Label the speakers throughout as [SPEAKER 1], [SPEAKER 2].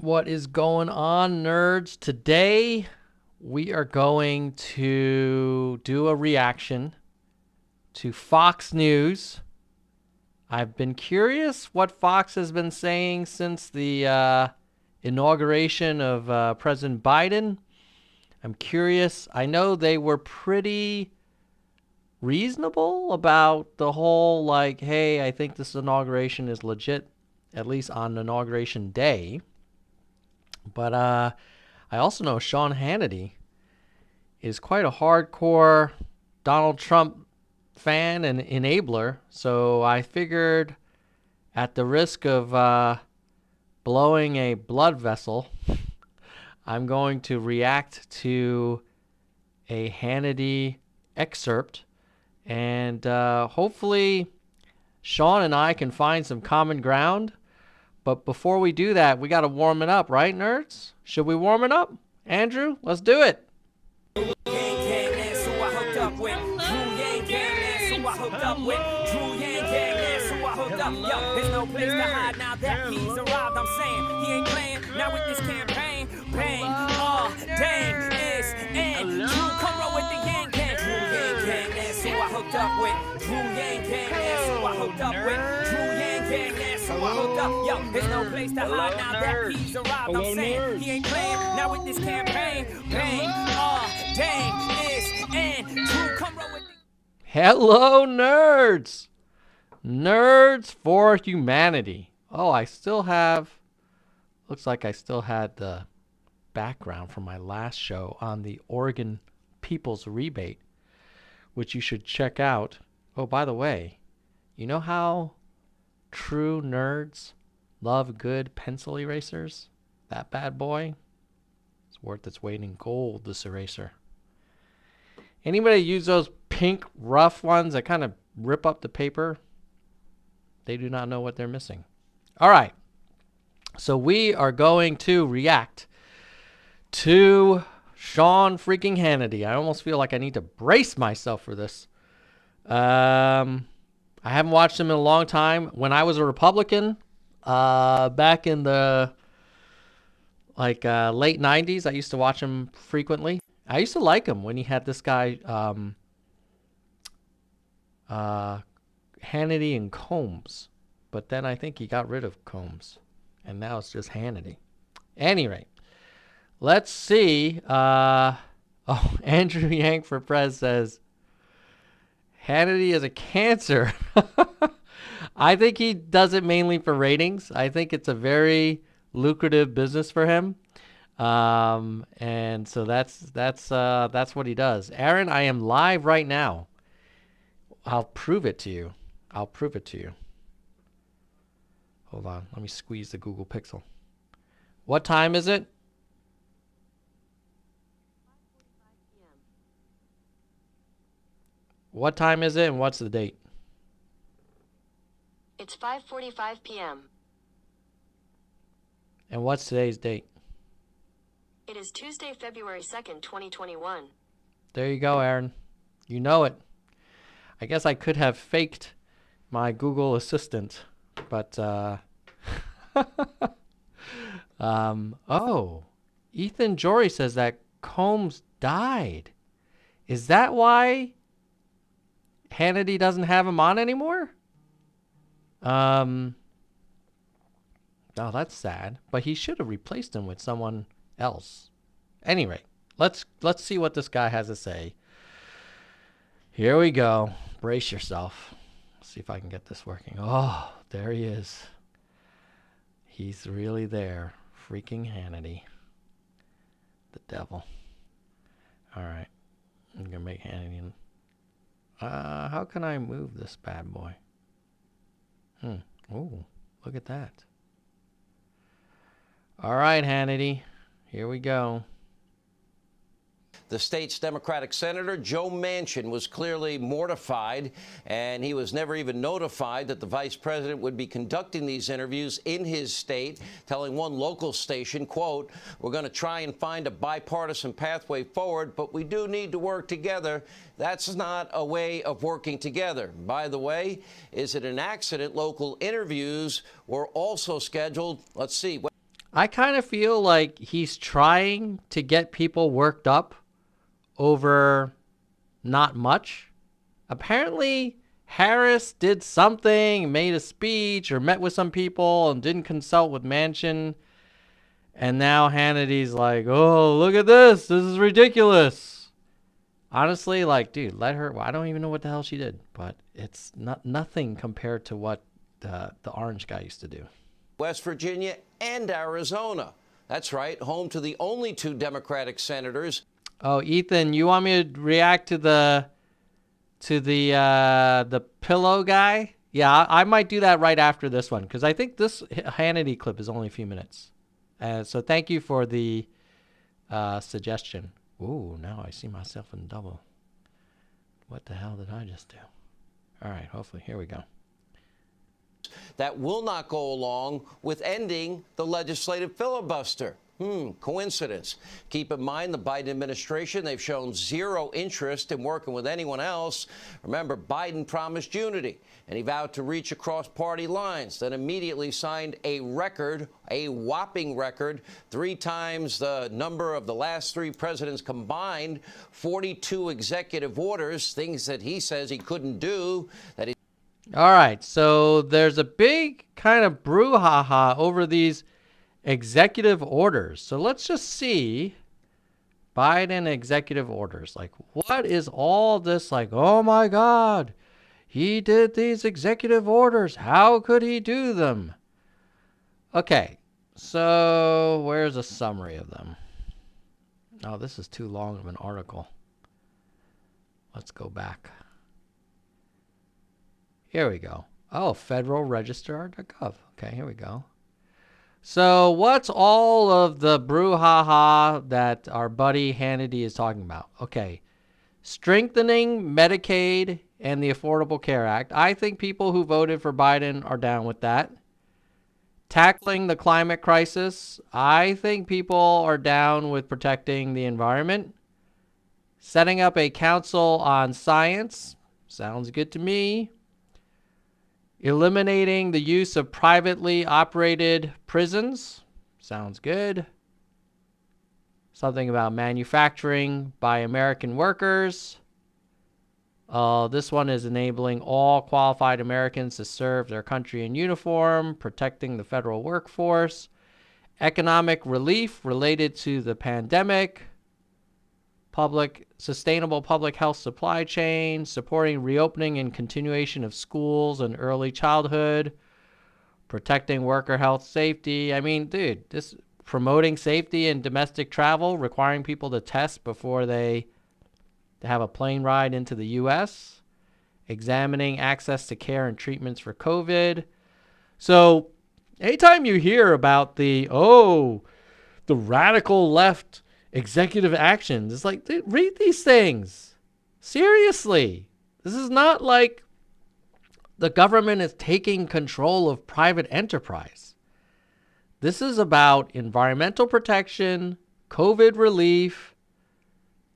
[SPEAKER 1] What is going on, nerds? Today, we are going to do a reaction to Fox News. I've been curious what Fox has been saying since the inauguration of President Biden. I'm curious. I know they were pretty reasonable about the whole, like, hey, I think this inauguration is legit, at least on inauguration day. But I also know Sean Hannity is quite a hardcore Donald Trump fan and enabler. So I figured, at the risk of blowing a blood vessel, I'm going to react to a Hannity excerpt. And hopefully Sean and I can find some common ground. But before we do that, we got to warm it up, right, nerds? Should we warm it up? Andrew, let's do it.
[SPEAKER 2] There's no place to hide now that he's arrived. I'm saying he ain't playing now with this campaign. Bang, dang, it's and Drew, come roll with the gang gang. Drew gang gang, that's who I hooked up with. Drew gang gang, that's who I hooked up with. Drew gang gang, that's who I hooked up. Yo, there's no place to hide now that he's arrived. I'm saying he ain't playing now with this campaign. Bang, dang, it's and Drew, come roll with the.
[SPEAKER 1] Hello, nerds. Nerds for Humanity. Oh, I still have, looks like I still had the background from my last show on the Oregon People's Rebate, which you should check out. Oh, by the way, you know how true nerds love good pencil erasers? That bad boy, it's worth its weight in gold, this eraser. Anybody use those pink rough ones that kind of rip up the paper? They do not know what they're missing. All right. So we are going to react to Sean freaking Hannity. I almost feel like I need to brace myself for this. I haven't watched him in a long time. When I was a Republican, back in the late 90s, I used to watch him frequently. I used to like him when he had this guy, Hannity and Combs, but then I think he got rid of Combs, and now it's just Hannity. Anyway, let's see. Oh, Andrew Yang for Prez says Hannity is a cancer. I think he does it mainly for ratings. I think it's a very lucrative business for him, and so that's what he does. Aaron, I am live right now. I'll prove it to you. I'll prove it to you. Hold on. Let me squeeze the Google Pixel. What time is it? What time is it and what's the date?
[SPEAKER 3] It's 5:45 p.m.
[SPEAKER 1] And what's today's date?
[SPEAKER 3] It is Tuesday, February 2nd, 2021.
[SPEAKER 1] There you go, Aaron. You know it. I guess I could have faked my Google Assistant, but oh, Ethan Jory says that Combs died. Is that why Hannity doesn't have him on anymore? Oh, that's sad, but he should have replaced him with someone else. Anyway, let's see what this guy has to say. Here we go. Brace yourself. See if I can get this working. Oh, there he is. He's really there. Freaking Hannity. The devil. All right. I'm going to make Hannity. How can I move this bad boy? Oh, look at that. All right, Hannity. Here we go.
[SPEAKER 4] The state's Democratic Senator Joe Manchin was clearly mortified, and he was never even notified that the vice president would be conducting these interviews in his state, telling one local station, quote, "We're going to try and find a bipartisan pathway forward, but we do need to work together. That's not a way of working together." By the way, is it an accident local interviews were also scheduled? Let's see.
[SPEAKER 1] I kind of feel like he's trying to get people worked up over not much. Apparently, Harris did something, made a speech, or met with some people and didn't consult with Manchin. And now Hannity's like, oh, look at this. This is ridiculous. Honestly, like, dude, let her. Well, I don't even know what the hell she did, but it's nothing compared to what the orange guy used to do.
[SPEAKER 4] West Virginia and Arizona. That's right, home to the only 2 Democratic senators.
[SPEAKER 1] Oh, Ethan, you want me to react to the pillow guy? Yeah, I might do that right after this one because I think this Hannity clip is only a few minutes. So thank you for the suggestion. Ooh, now I see myself in double. What the hell did I just do? All right, hopefully, here we go.
[SPEAKER 4] That will not go along with ending the legislative filibuster. Coincidence. Keep in mind the Biden administration, they've shown zero interest in working with anyone else. Remember, Biden promised unity, and he vowed to reach across party lines, then immediately signed a record, a whopping record, 3 times the number of the last 3 presidents combined, 42 executive orders, things that he says he couldn't do, that he...
[SPEAKER 1] All right, so there's a big kind of brouhaha over these executive orders. So let's just see Biden executive orders. Like, what is all this? Like, oh my God, he did these executive orders. How could he do them? Okay, so where's a summary of them? Oh, this is too long of an article. Let's go back. Here we go. Oh, federalregister.gov. Okay, here we go. So what's all of the brouhaha that our buddy Hannity is talking about? Okay, strengthening Medicaid and the Affordable Care Act. I think people who voted for Biden are down with that. Tackling the climate crisis. I think people are down with protecting the environment. Setting up a council on science. Sounds good to me. Eliminating the use of privately operated prisons. Sounds good. Something about manufacturing by American workers. This one is enabling all qualified Americans to serve their country in uniform, protecting the federal workforce. Economic relief related to the pandemic. Sustainable public health supply chain, supporting reopening and continuation of schools and early childhood, protecting worker health safety. I mean, dude, this promoting safety in domestic travel, requiring people to test before they have a plane ride into the U.S., examining access to care and treatments for COVID. So anytime you hear about the radical left executive actions, it's like, dude, read these things. Seriously. This is not like the government is taking control of private enterprise. This is about environmental protection, COVID relief,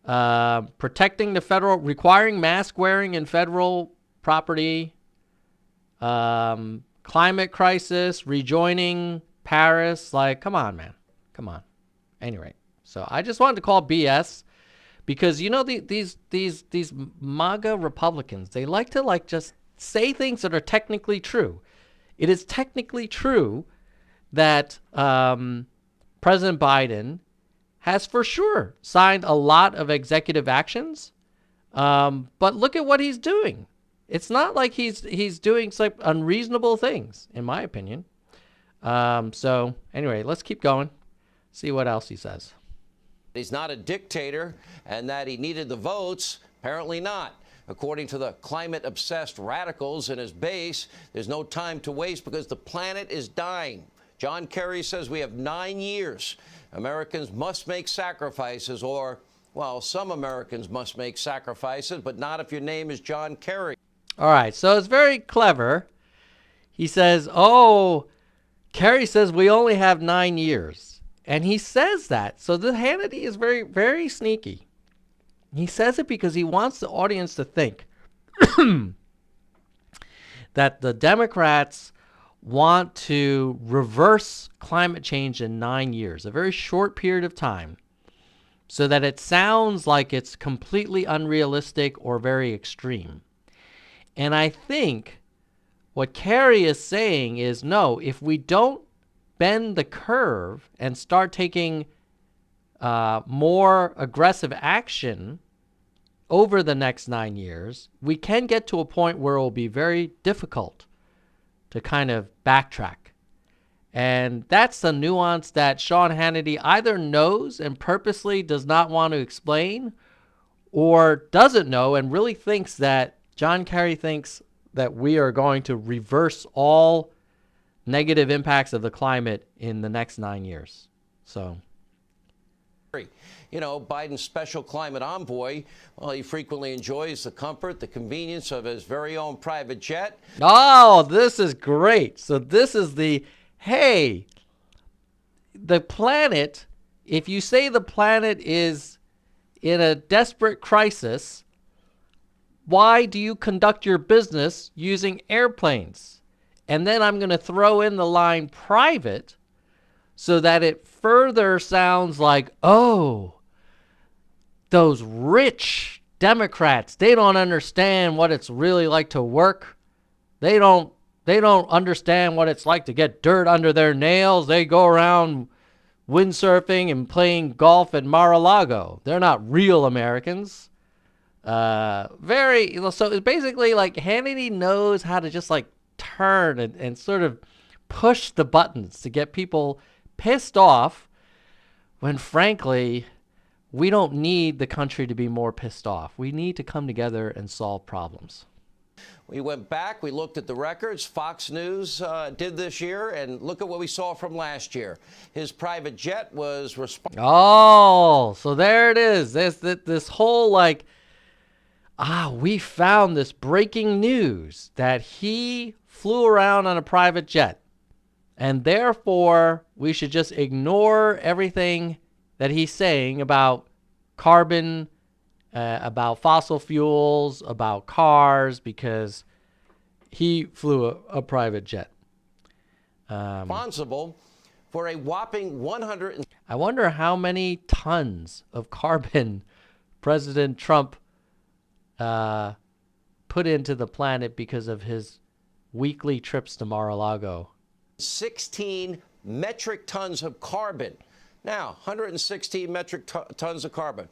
[SPEAKER 1] protecting the federal, requiring mask wearing in federal property, climate crisis, rejoining Paris. Like, come on, man. Come on. Anyway. So I just wanted to call BS because, you know, these MAGA Republicans, they like to just say things that are technically true. It is technically true that President Biden has for sure signed a lot of executive actions. But look at what he's doing. It's not like he's doing some unreasonable things, in my opinion. So anyway, let's keep going. See what else he says.
[SPEAKER 4] He's not a dictator and that he needed the votes. Apparently not. According to the climate-obsessed radicals in his base, there's no time to waste because the planet is dying. John Kerry says we have 9 years. Americans must make sacrifices, or, well, some Americans must make sacrifices, but not if your name is John Kerry.
[SPEAKER 1] All right, so it's very clever. He says, Kerry says we only have 9 years. And he says that. So the Hannity is very, very sneaky. He says it because he wants the audience to think that the Democrats want to reverse climate change in 9 years, a very short period of time, so that it sounds like it's completely unrealistic or very extreme. And I think what Kerry is saying is, no, if we don't bend the curve and start taking more aggressive action over the next 9 years, we can get to a point where it will be very difficult to kind of backtrack. And that's the nuance that Sean Hannity either knows and purposely does not want to explain, or doesn't know and really thinks that John Kerry thinks that we are going to reverse all negative impacts of the climate in the next 9 years. So,
[SPEAKER 4] you know, Biden's special climate envoy, well, he frequently enjoys the comfort, the convenience of his very own private jet.
[SPEAKER 1] Oh, this is great. So this is hey, the planet, if you say the planet is in a desperate crisis, why do you conduct your business using airplanes? And then I'm going to throw in the line private so that it further sounds like, oh, those rich Democrats, they don't understand what it's really like to work. They don't understand what it's like to get dirt under their nails. They go around windsurfing and playing golf at Mar-a-Lago. They're not real Americans. So it's basically like Hannity knows how to just like turn and sort of push the buttons to get people pissed off, when frankly, we don't need the country to be more pissed off. We need to come together and solve problems.
[SPEAKER 4] We went back, we looked at the records Fox News did this year, and look at what we saw from last year. His private jet was responsible.
[SPEAKER 1] Oh, so there it is. This whole like, we found this breaking news that he flew around on a private jet, and therefore we should just ignore everything that he's saying about carbon, about fossil fuels, about cars, because he flew a private jet.
[SPEAKER 4] Responsible for a whopping 100.
[SPEAKER 1] I wonder how many tons of carbon President Trump put into the planet because of his weekly trips to Mar-a-Lago.
[SPEAKER 4] 16 metric tons of carbon. Now, 116 metric tons of carbon.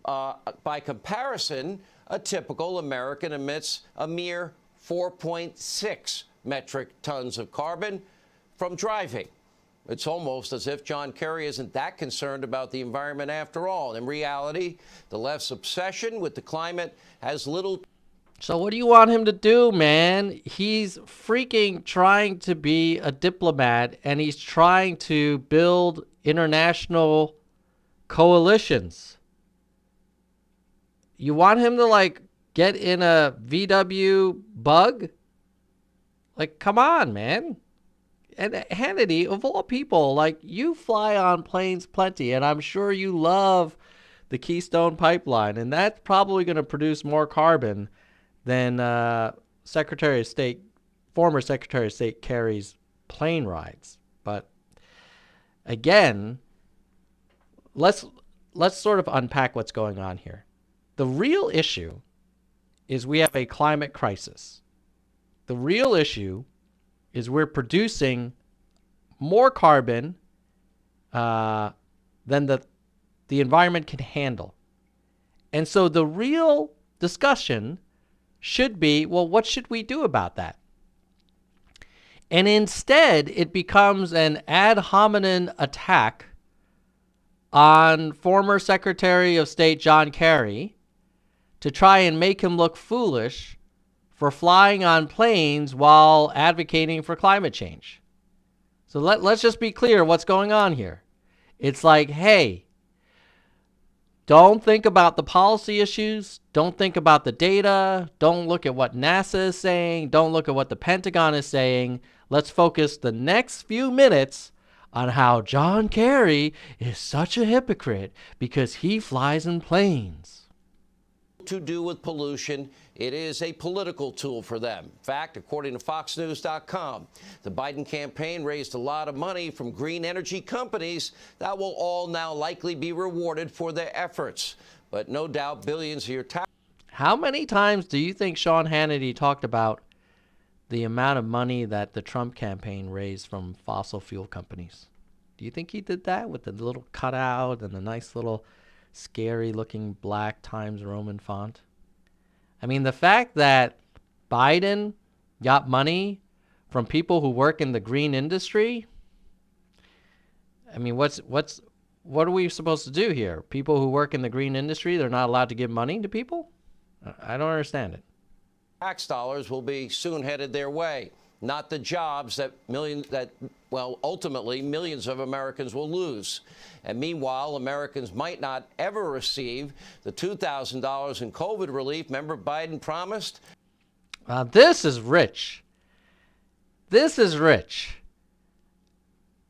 [SPEAKER 4] By comparison, a typical American emits a mere 4.6 metric tons of carbon from driving. It's almost as if John Kerry isn't that concerned about the environment after all. In reality, the left's obsession with the climate has little.
[SPEAKER 1] So what do you want him to do, man? He's freaking trying to be a diplomat, and he's trying to build international coalitions. You want him to like get in a VW bug? Like, come on, man. And Hannity, of all people, like, you fly on planes plenty, and I'm sure you love the Keystone Pipeline, and that's probably going to produce more carbon than Secretary of State, former Secretary of State Kerry's plane rides. But again, let's sort of unpack what's going on here. The real issue is we have a climate crisis. The real issue is we're producing more carbon than the environment can handle. And so the real discussion should be, well, what should we do about that? And instead, it becomes an ad hominem attack on former Secretary of State John Kerry to try and make him look foolish for flying on planes while advocating for climate change. So let's just be clear what's going on here. It's like, hey, don't think about the policy issues. Don't think about the data. Don't look at what NASA is saying. Don't look at what the Pentagon is saying. Let's focus the next few minutes on how John Kerry is such a hypocrite because he flies in planes.
[SPEAKER 4] to do with pollution. It is a political tool for them. In fact, according to FoxNews.com, the Biden campaign raised a lot of money from green energy companies that will all now likely be rewarded for their efforts. But no doubt billions of your tax.
[SPEAKER 1] How many times do you think Sean Hannity talked about the amount of money that the Trump campaign raised from fossil fuel companies? Do you think he did that with the little cutout and the nice little scary looking black Times Roman font? I mean, the fact that Biden got money from people who work in the green industry, I mean, what are we supposed to do here? People who work in the green industry, they're not allowed to give money to people? I don't understand it.
[SPEAKER 4] Tax dollars will be soon headed their way, not the jobs that ultimately millions of Americans will lose. And meanwhile, Americans might not ever receive the $2,000 in COVID relief. Remember Biden promised?
[SPEAKER 1] This is rich. This is rich.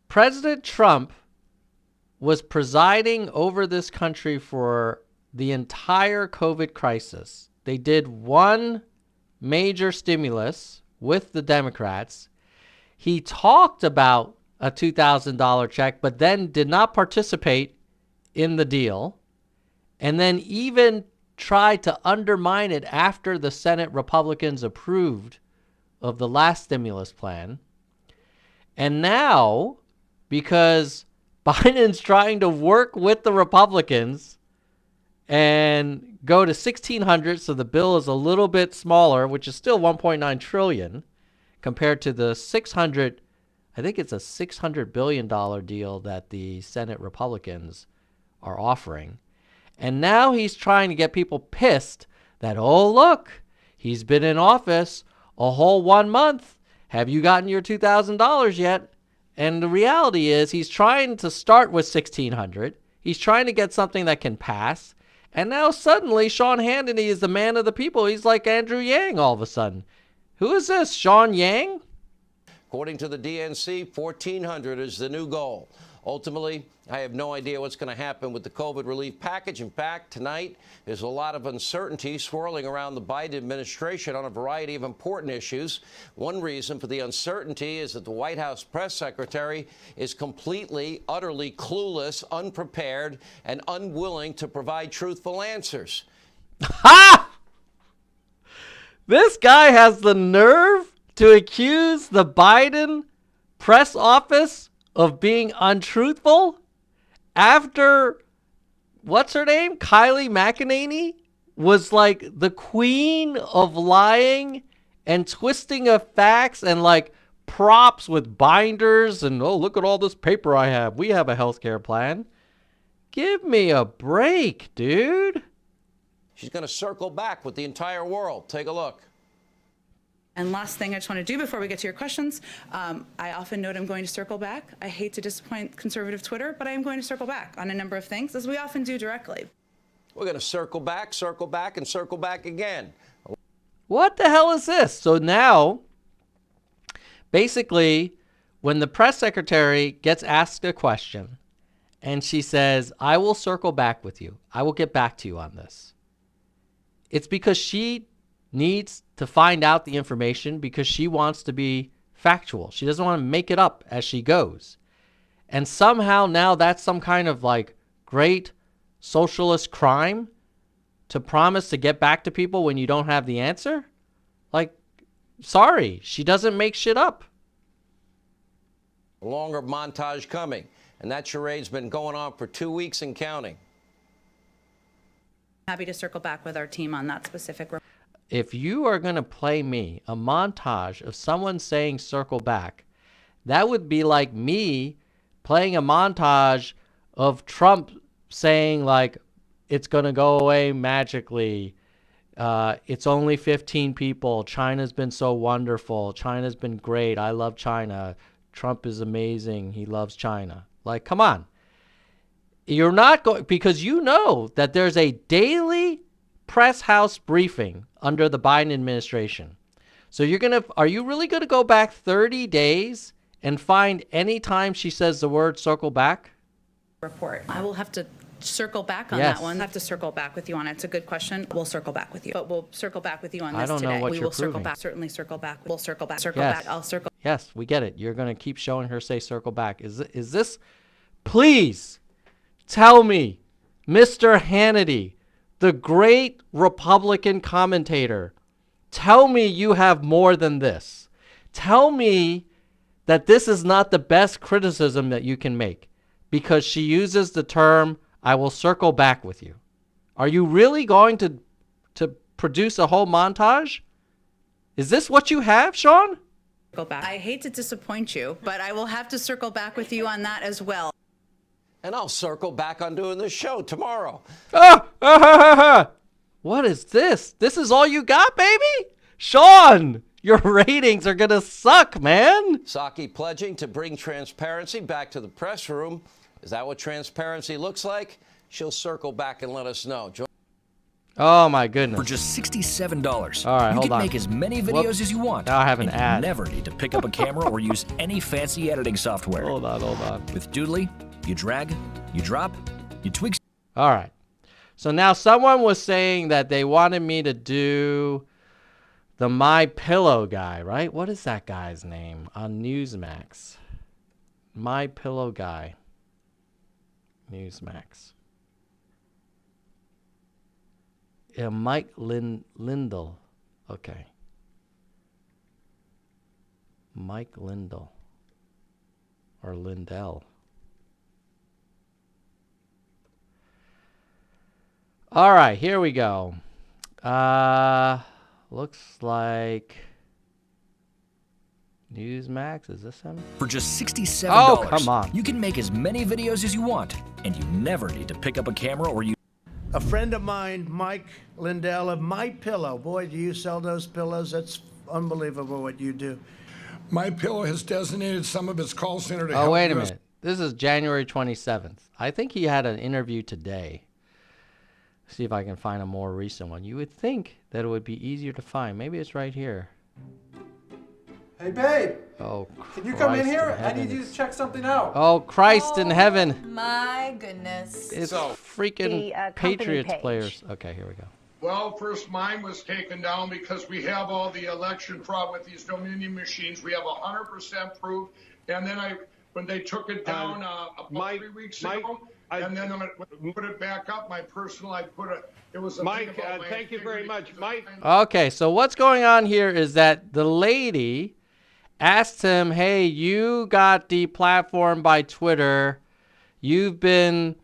[SPEAKER 1] President Trump was presiding over this country for the entire COVID crisis. They did one major stimulus with the Democrats. He talked about a $2,000 check, but then did not participate in the deal, and then even tried to undermine it after the Senate Republicans approved of the last stimulus plan. And now, because Biden's trying to work with the Republicans and go to 1,600, so the bill is a little bit smaller, which is still 1.9 trillion compared to the 600, I think it's a $600 billion deal that the Senate Republicans are offering. And now he's trying to get people pissed that, oh, look, he's been in office a whole 1 month. Have you gotten your $2,000 yet? And the reality is he's trying to start with 1,600. He's trying to get something that can pass. And now suddenly Sean Hannity is the man of the people. He's like Andrew Yang all of a sudden. Who is this, Sean Yang?
[SPEAKER 4] According to the DNC, 1,400 is the new goal. Ultimately, I have no idea what's going to happen with the COVID relief package. In fact, tonight, there's a lot of uncertainty swirling around the Biden administration on a variety of important issues. One reason for the uncertainty is that the White House press secretary is completely, utterly clueless, unprepared, and unwilling to provide truthful answers.
[SPEAKER 1] Ha! This guy has the nerve to accuse the Biden press office of being untruthful after, what's her name? Kylie McEnany was like the queen of lying and twisting of facts and like props with binders and, oh, look at all this paper I have. We have a healthcare plan. Give me a break, dude.
[SPEAKER 4] She's going to circle back with the entire world. Take a look.
[SPEAKER 5] And last thing I just want to do before we get to your questions, I often note I'm going to circle back. I hate to disappoint conservative Twitter, but I am going to circle back on a number of things, as we often do directly.
[SPEAKER 4] We're going to circle back, and circle back again.
[SPEAKER 1] What the hell is this? So now, basically, when the press secretary gets asked a question and she says, I will circle back with you, I will get back to you on this, it's because she needs to find out the information because she wants to be factual. She doesn't want to make it up as she goes. And somehow now that's some kind of like great socialist crime to promise to get back to people when you don't have the answer. Like, sorry, she doesn't make shit up.
[SPEAKER 4] A longer montage coming. And that charade's been going on for 2 weeks and counting.
[SPEAKER 5] Happy to circle back with our team on that specific.
[SPEAKER 1] If you are going to play me a montage of someone saying circle back, that would be like me playing a montage of Trump saying like, it's going to go away magically. It's only 15 people. China's been so wonderful. China's been great. I love China. Trump is amazing. He loves China. Like, come on. You're not going, because you know that there's a daily press house briefing under the Biden administration. So are you really going to go back 30 days and find any time she says the word circle back?
[SPEAKER 5] Report. I will have to circle back on
[SPEAKER 1] Yes.
[SPEAKER 5] that one. I'll have to circle back with you on it. It's a good question. We'll circle back with you. But we'll circle back with you on this
[SPEAKER 1] I don't
[SPEAKER 5] today.
[SPEAKER 1] know what
[SPEAKER 5] We
[SPEAKER 1] you're
[SPEAKER 5] will circle
[SPEAKER 1] proving.
[SPEAKER 5] back. Certainly circle back. We'll circle back. Circle
[SPEAKER 1] Yes.
[SPEAKER 5] back. I'll circle.
[SPEAKER 1] Yes, we get it. You're going to keep showing her say circle back. Is this, please tell me, Mr. Hannity, the great Republican commentator, tell me you have more than this. Tell me that this is not the best criticism that you can make because she uses the term, I will circle back with you. Are you really going to produce a whole montage? Is this what you have, Sean?
[SPEAKER 5] Circle back. I hate to disappoint you, but I will have to circle back with you on that as well.
[SPEAKER 4] And I'll circle back on doing this show tomorrow.
[SPEAKER 1] What is this? This is all you got, baby? Sean, your ratings are going to suck, man.
[SPEAKER 4] Psaki pledging to bring transparency back to the press room. Is that what transparency looks like? She'll circle back and let us know.
[SPEAKER 1] Oh, my goodness.
[SPEAKER 6] For just $67,
[SPEAKER 1] All right,
[SPEAKER 6] you
[SPEAKER 1] hold
[SPEAKER 6] can
[SPEAKER 1] on.
[SPEAKER 6] make as many videos
[SPEAKER 1] Whoops.
[SPEAKER 6] as you want.
[SPEAKER 1] Now I have an
[SPEAKER 6] and
[SPEAKER 1] ad.
[SPEAKER 6] You never need to pick up a camera or use any fancy editing software.
[SPEAKER 1] Hold on.
[SPEAKER 6] With Doodly, you drag, you drop, you tweak.
[SPEAKER 1] All right. So now someone was saying that they wanted me to do the My Pillow guy, right? What is that guy's name on Newsmax? My Pillow guy. Newsmax. Yeah, Mike Lindell. Okay. Mike Lindell. Or Lindell. All right, here we go. Looks like Newsmax. Is this him?
[SPEAKER 6] For just $67,
[SPEAKER 1] Oh, come on.
[SPEAKER 6] you can make as many videos as you want, and you never need to pick up a camera or use.
[SPEAKER 7] A friend of mine, Mike Lindell of My Pillow. Boy, do you sell those pillows? That's unbelievable what you do.
[SPEAKER 8] My Pillow has designated some of its call center to
[SPEAKER 1] Oh,
[SPEAKER 8] help
[SPEAKER 1] wait a
[SPEAKER 8] US
[SPEAKER 1] minute. This is January 27th. I think he had an interview today. See if I can find a more recent one. You would think that it would be easier to find. Maybe it's right here.
[SPEAKER 9] Hey, babe.
[SPEAKER 1] Oh,
[SPEAKER 9] Can you come in
[SPEAKER 1] Christ
[SPEAKER 9] here? I
[SPEAKER 1] heaven.
[SPEAKER 9] need you to check something out.
[SPEAKER 1] Oh, Christ in heaven.
[SPEAKER 10] My goodness.
[SPEAKER 1] It's freaking
[SPEAKER 10] the, company
[SPEAKER 1] Patriots
[SPEAKER 10] page.
[SPEAKER 1] players. Okay, here we go.
[SPEAKER 8] Well, first mine was taken down because we have all the election fraud with these Dominion machines. We have 100% proof. And then when they took it down about 3 weeks ago, and then when I put it back up, my personal, it was a
[SPEAKER 11] Mike,
[SPEAKER 8] thing about my
[SPEAKER 11] thank you very
[SPEAKER 8] integrity.
[SPEAKER 11] much. Mike.
[SPEAKER 1] Okay, so what's going on here is that the lady asked him, hey, you got deplatformed by Twitter. You've been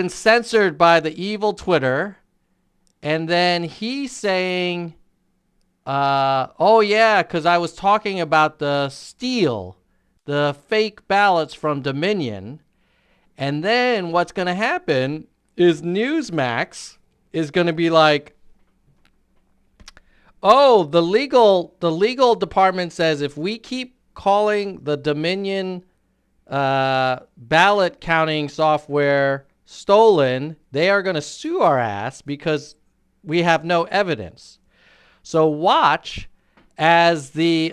[SPEAKER 1] censored by the evil Twitter. And then he's saying, oh, yeah, because I was talking about the fake ballots from Dominion. And then what's going to happen is Newsmax is going to be like, oh, the legal department says if we keep calling the Dominion ballot counting software stolen, they are going to sue our ass because we have no evidence. So watch as the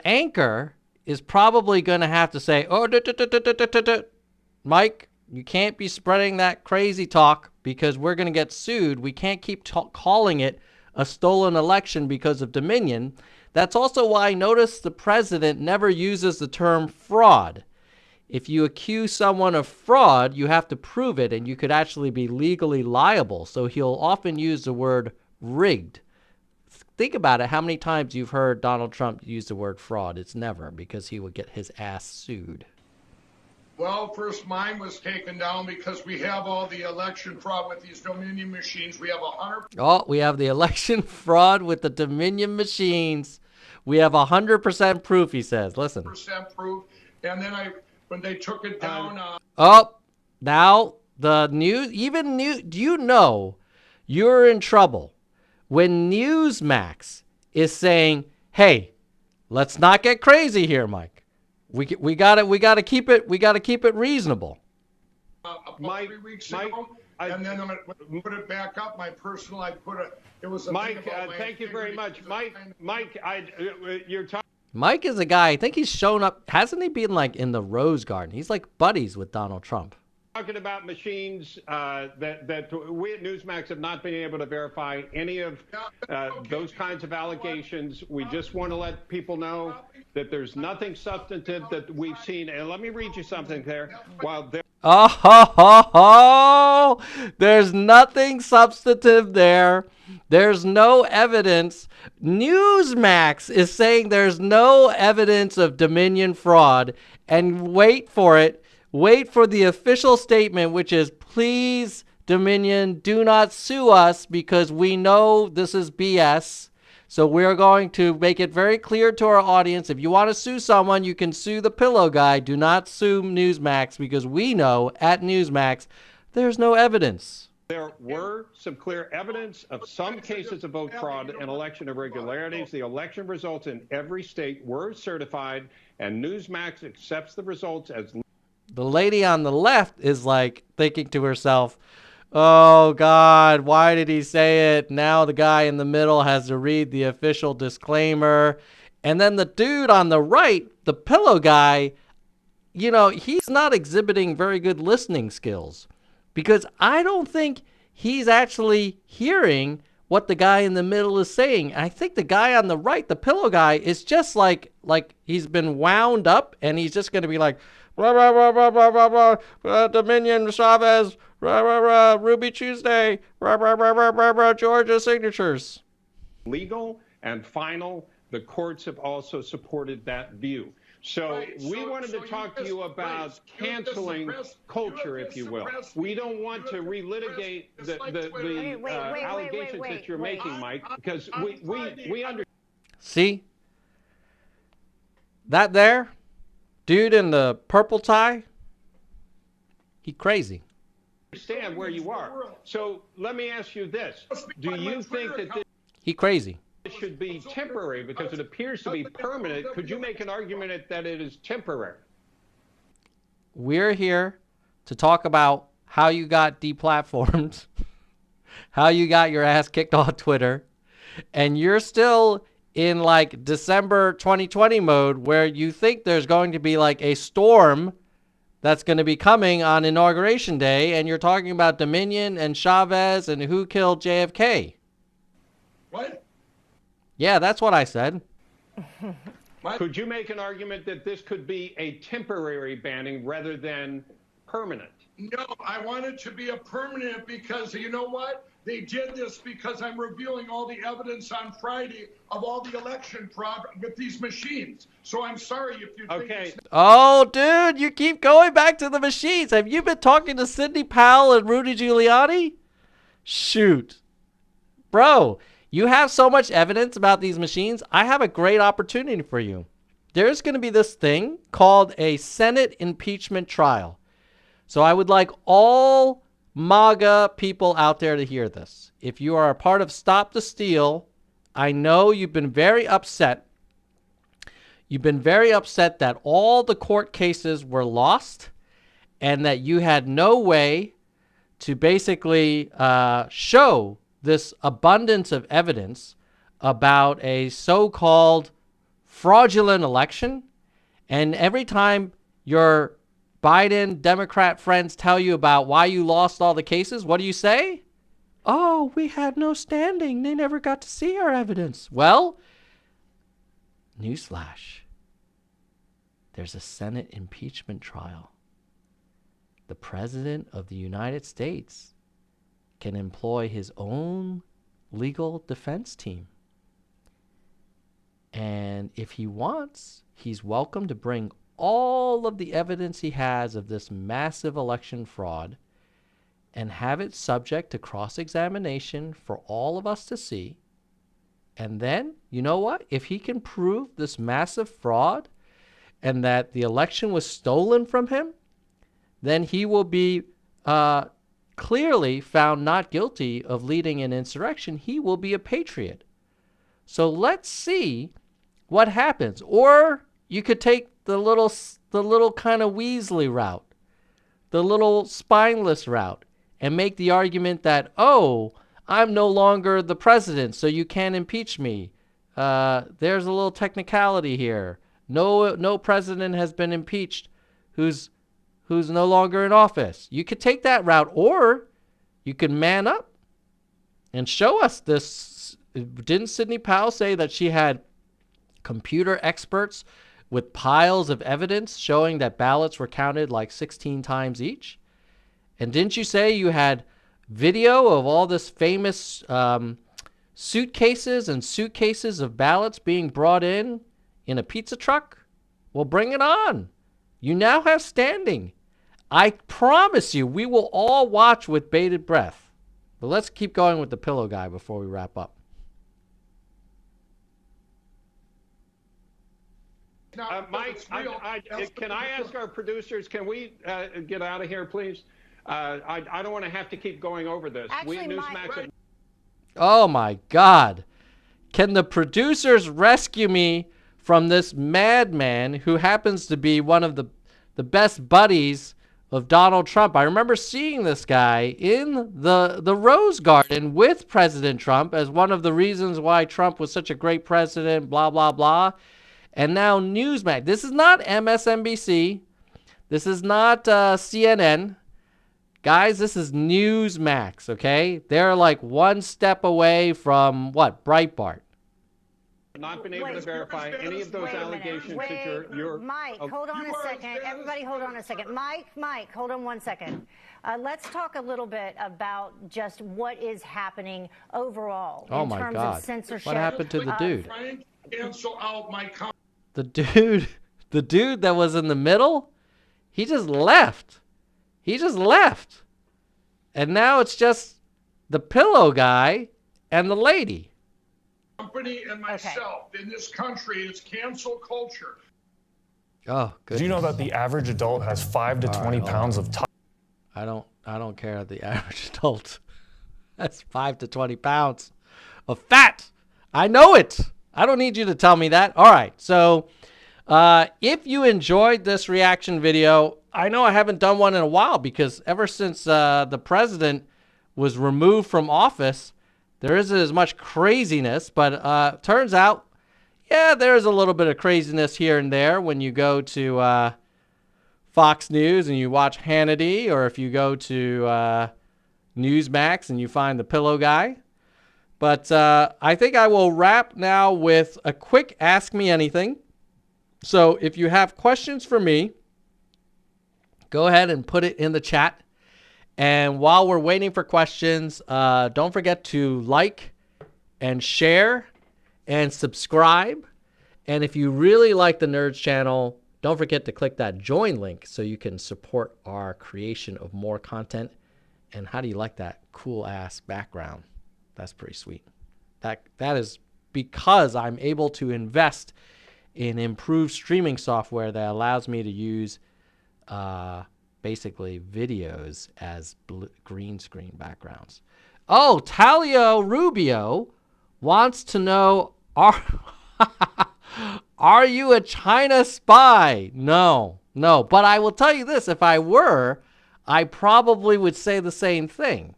[SPEAKER 1] anchor is probably going to have to say, oh, Mike, you can't be spreading that crazy talk because we're going to get sued. We can't keep calling it a stolen election because of Dominion. That's also why I notice the president never uses the term fraud. If you accuse someone of fraud, you have to prove it, and you could actually be legally liable. So he'll often use the word rigged. Think about it. How many times you've heard Donald Trump use the word fraud? It's never, because he would get his ass sued.
[SPEAKER 8] Well, first mine was taken down because we have all the election fraud with these Dominion machines. We have 100%.
[SPEAKER 1] Oh, we have the election fraud with the Dominion machines. We have 100% proof, he says. Listen.
[SPEAKER 8] Proof. And then when they took it down.
[SPEAKER 1] Oh, now the news, do you know you're in trouble when Newsmax is saying, hey, let's not get crazy here, Mike. We gotta keep it reasonable.
[SPEAKER 8] Mike, 3 weeks ago, and then when I put it back up, my personal, it was a
[SPEAKER 11] Mike,
[SPEAKER 8] thing about my
[SPEAKER 11] thank you very
[SPEAKER 8] integrity.
[SPEAKER 11] much. Mike, you're talking.
[SPEAKER 1] Mike is a guy, I think he's shown up, hasn't he been like in the Rose Garden? He's like buddies with Donald Trump.
[SPEAKER 11] Talking about machines that we at Newsmax have not been able to verify any of those kinds of allegations. We just want to let people know that there's nothing substantive that we've seen. And let me read you something there. While there
[SPEAKER 1] there's nothing substantive there. There's no evidence. Newsmax is saying there's no evidence of Dominion fraud. And wait for it. Wait for the official statement, which is, please, Dominion, do not sue us because we know this is BS. So we're going to make it very clear to our audience, if you want to sue someone, you can sue the pillow guy. Do not sue Newsmax because we know at Newsmax there's no evidence.
[SPEAKER 11] There were some clear evidence of some cases of vote fraud and election irregularities. The election results in every state were certified, and Newsmax accepts the results as...
[SPEAKER 1] The lady on the left is like thinking to herself, oh, God, why did he say it? Now the guy in the middle has to read the official disclaimer. And then the dude on the right, the pillow guy, you know, he's not exhibiting very good listening skills because I don't think he's actually hearing what the guy in the middle is saying. I think the guy on the right, the pillow guy, is just like he's been wound up and he's just going to be like, rah, rah, rah, rah, rah, rah, rah, Dominion, Chavez, rah, rah, rah, Ruby Tuesday, rah, rah, rah, rah, rah, rah, Georgia signatures.
[SPEAKER 11] Legal and final. The courts have also supported that view. So we wanted to talk to you about canceling culture, if you will. We don't want to relitigate the allegations that you're making, Mike, because we understand.
[SPEAKER 1] See? That there? Dude in the purple tie? He crazy.
[SPEAKER 11] Understand where you are. So let me ask you this. Do you think that this...
[SPEAKER 1] He crazy.
[SPEAKER 11] It should be temporary because it appears to be permanent. Could you make an argument that it is temporary?
[SPEAKER 1] We're here to talk about how you got deplatformed, how you got your ass kicked off Twitter, and you're still in like December 2020 mode where you think there's going to be like a storm that's going to be coming on Inauguration Day, and you're talking about Dominion and Chavez and who killed JFK.
[SPEAKER 8] What?
[SPEAKER 1] Yeah, that's what I said.
[SPEAKER 11] Could you make an argument that this could be a temporary banning rather than permanent?
[SPEAKER 8] No, I want it to be a permanent because you know what? They did this because I'm revealing all the evidence on Friday of all the election fraud with these machines. So I'm sorry if you think it's...
[SPEAKER 1] Oh, dude, you keep going back to the machines. Have you been talking to Sidney Powell and Rudy Giuliani? Shoot. Bro, you have so much evidence about these machines. I have a great opportunity for you. There's going to be this thing called a Senate impeachment trial. So I would like all MAGA people out there to hear this. If you are a part of Stop the Steal, I know you've been very upset. You've been very upset that all the court cases were lost and that you had no way to basically show this abundance of evidence about a so-called fraudulent election. And every time your Biden Democrat friends tell you about why you lost all the cases, what do you say? Oh, we had no standing. They never got to see our evidence. Well, newsflash. There's a Senate impeachment trial. The President of the United States can employ his own legal defense team. And if he wants, he's welcome to bring all of the evidence he has of this massive election fraud and have it subject to cross-examination for all of us to see. And then, you know what? If he can prove this massive fraud and that the election was stolen from him, then he will be clearly found not guilty of leading an insurrection. He will be a patriot. So let's see what happens. Or you could take the little kind of Weasley route, the little spineless route, and make the argument that, oh, I'm no longer the president, so you can't impeach me. there's a little technicality here. No president has been impeached who's no longer in office. You could take that route, or you could man up and show us this. Didn't Sidney Powell say that she had computer experts with piles of evidence showing that ballots were counted like 16 times each? And didn't you say you had video of all this famous suitcases and suitcases of ballots being brought in a pizza truck? Well, bring it on. You now have standing. I promise you, we will all watch with bated breath. But let's keep going with the pillow guy before we wrap up.
[SPEAKER 11] Mike, can I ask our producers, can we get out of here, please? I don't want to have to keep going over this.
[SPEAKER 12] Actually,
[SPEAKER 1] Oh, my God. Can the producers rescue me from this madman who happens to be one of the best buddies of Donald Trump? I remember seeing this guy in the Rose Garden with President Trump as one of the reasons why Trump was such a great president, blah, blah, blah. And now Newsmax. This is not MSNBC. This is not CNN. Guys, this is Newsmax, okay? They're like one step away from, what, Breitbart.
[SPEAKER 11] Not been able to verify any of those allegations that you're...
[SPEAKER 12] Mike, hold on a second. Everybody hold on a second. Mike, hold on 1 second. Let's talk a little bit about just what is happening overall in terms of censorship.
[SPEAKER 1] What happened to the dude?
[SPEAKER 8] Cancel out my comment.
[SPEAKER 1] The dude that was in the middle, he just left. He just left. And now it's just the pillow guy and the lady.
[SPEAKER 8] Company and myself in this country, it's cancel culture.
[SPEAKER 1] Oh, good.
[SPEAKER 13] Do you know that the average adult has 5 to 20 pounds of
[SPEAKER 1] I don't care the average adult. That's 5 to 20 pounds of fat. I know it. I don't need you to tell me that. All right. So if you enjoyed this reaction video, I know I haven't done one in a while because ever since the president was removed from office, there isn't as much craziness. But turns out, yeah, there's a little bit of craziness here and there when you go to Fox News and you watch Hannity, or if you go to Newsmax and you find the pillow guy. But I think I will wrap now with a quick Ask Me Anything. So if you have questions for me, go ahead and put it in the chat. And while we're waiting for questions, don't forget to like and share and subscribe. And if you really like the Nerds channel, don't forget to click that join link so you can support our creation of more content. And how do you like that cool ass background? That's pretty sweet. That is because I'm able to invest in improved streaming software that allows me to use basically videos as green screen backgrounds. Oh, Talia Rubio wants to know, are you a China spy? No. But I will tell you this, if I were, I probably would say the same thing.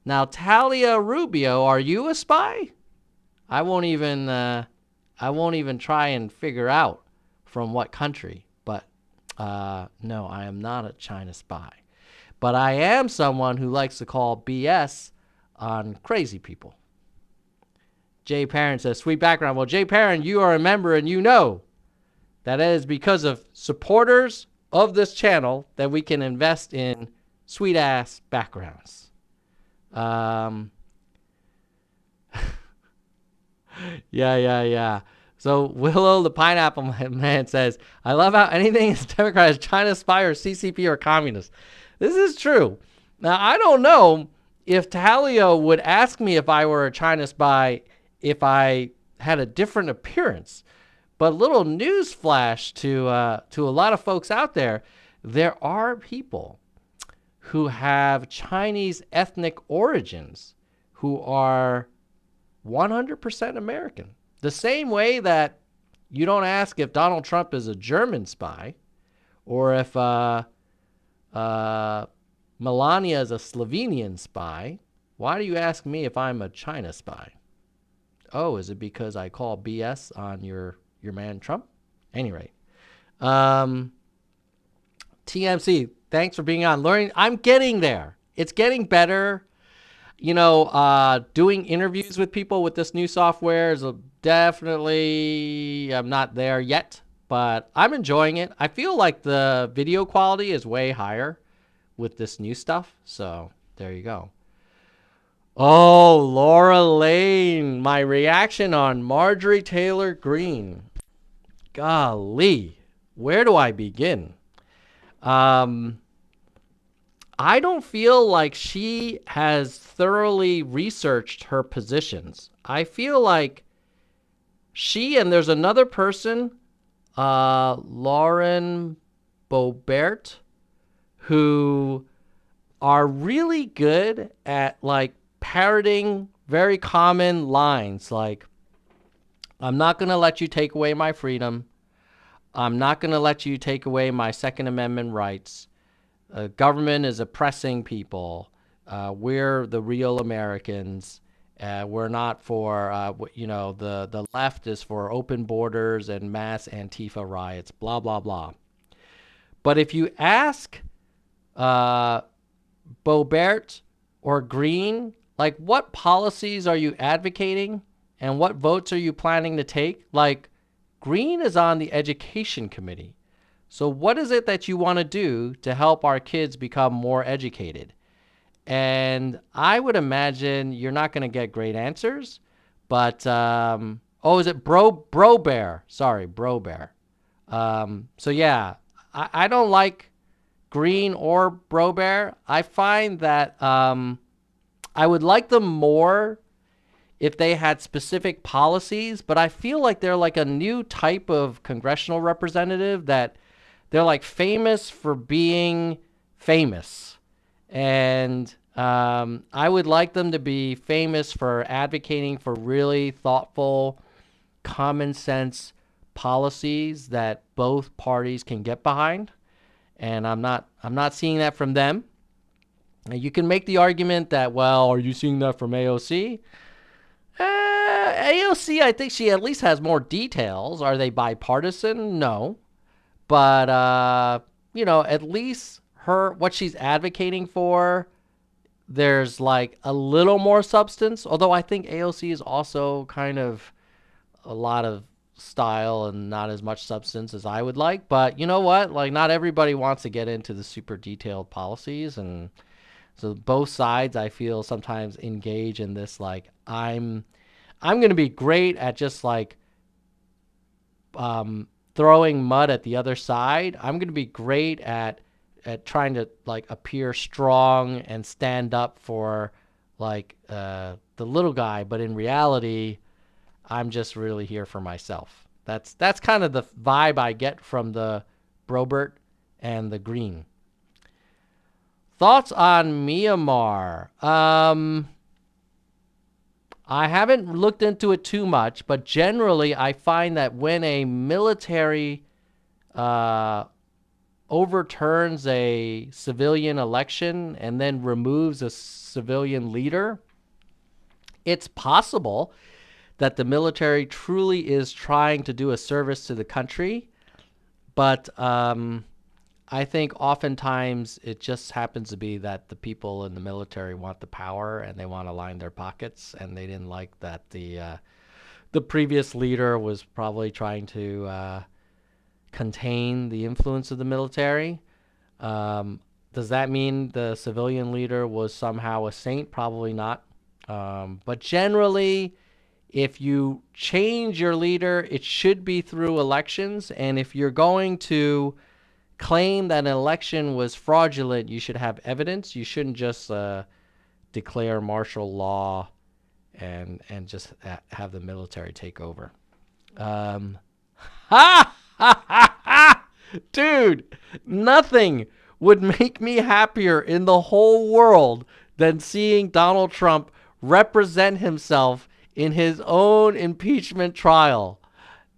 [SPEAKER 1] Now, Talia Rubio, are you a spy? I won't even try and figure out from what country. But no, I am not a China spy. But I am someone who likes to call BS on crazy people. Jay Perrin says, sweet background. Well, Jay Perrin, you are a member and you know that it is because of supporters of this channel that we can invest in sweet ass backgrounds. Yeah. So Willow the Pineapple Man says, I love how anything is Democrat is China spy or CCP or communist. This is true. Now, I don't know if Talia would ask me if I were a China spy if I had a different appearance. But little news flash to a lot of folks out there, there are people who have Chinese ethnic origins who are 100% American. The same way that you don't ask if Donald Trump is a German spy or if Melania is a Slovenian spy. Why do you ask me if I'm a China spy? oh, is it because I call BS on your man Trump? Anyway, TMC, thanks for being on. Learning, I'm getting there. It's getting better. You know, doing interviews with people with this new software is definitely, I'm not there yet, but I'm enjoying it. I feel like the video quality is way higher with this new stuff. So there you go. Oh, Laura Lane, my reaction on Marjorie Taylor Greene. Golly, where do I begin? I don't feel like she has thoroughly researched her positions. I feel like she, and there's another person, Lauren Boebert, who are really good at like parroting very common lines like, I'm not going to let you take away my freedom. I'm not going to let you take away my Second Amendment rights. Government is oppressing people. We're the real Americans. We're not for, you know, the left is for open borders and mass Antifa riots, blah, blah, blah. But if you ask Boebert or Greene, like, what policies are you advocating and what votes are you planning to take? Like, Greene is on the education committee. So what is it that you want to do to help our kids become more educated? And I would imagine you're not going to get great answers, but, oh, is it Brobear? Sorry, Brobear. So yeah, I don't like Greene or Brobear. I find that, I would like them more if they had specific policies, but I feel like they're like a new type of congressional representative that they're like famous for being famous. And I would like them to be famous for advocating for really thoughtful, common sense policies that both parties can get behind. And I'm not seeing that from them. You can make the argument that, well, are you seeing that from AOC? AOC, I think she at least has more details. Are they bipartisan? No. But, you know, at least what she's advocating for, there's like a little more substance. Although I think AOC is also kind of a lot of style and not as much substance as I would like. But you know what? Like, not everybody wants to get into the super detailed policies, and so both sides, I feel, sometimes engage in this, like, I'm going to be great at just, like, throwing mud at the other side. I'm going to be great at trying to, like, appear strong and stand up for, like, the little guy. But in reality, I'm just really here for myself. That's kind of the vibe I get from the Broebert and the Greene. Thoughts on Myanmar? I haven't looked into it too much, but generally I find that when a military overturns a civilian election and then removes a civilian leader, it's possible that the military truly is trying to do a service to the country, but I think oftentimes it just happens to be that the people in the military want the power and they want to line their pockets, and they didn't like that the previous leader was probably trying to contain the influence of the military. Does that mean the civilian leader was somehow a saint? Probably not. But generally, if you change your leader, it should be through elections. And if you're going to claim that an election was fraudulent, you should have evidence. You shouldn't just declare martial law and just have the military take over. Dude, nothing would make me happier in the whole world than seeing Donald Trump represent himself in his own impeachment trial.